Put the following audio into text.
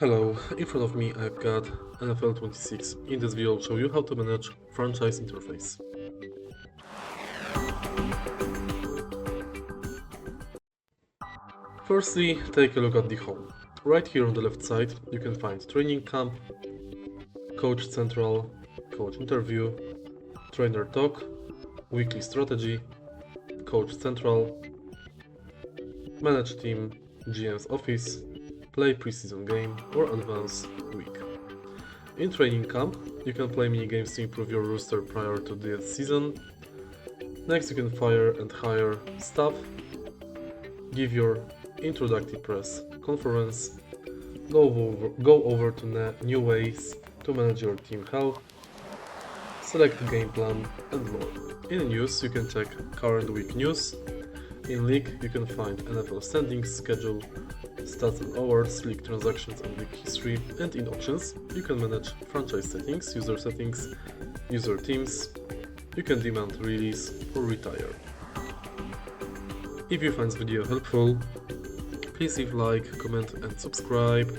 Hello, in front of me I've got NFL 26. In this video I'll show you how to manage franchise interface. Firstly, take a look at the home. Right here on the left side you can find training camp, coach central, coach interview, trainer talk, weekly strategy, coach central, manage team, GM's office, play preseason game or advance week. In training camp, you can play minigames to improve your roster prior to the season. Next, you can fire and hire staff, give your introductory press conference, go over to new ways to manage your team health, select the game plan, and more. In news, you can check current week news. In league, you can find NFL standings, schedule, stats and awards, league transactions and league history, and in options, you can manage franchise settings, user teams, you can demand release or retire. If you find this video helpful, please leave a like, comment and subscribe.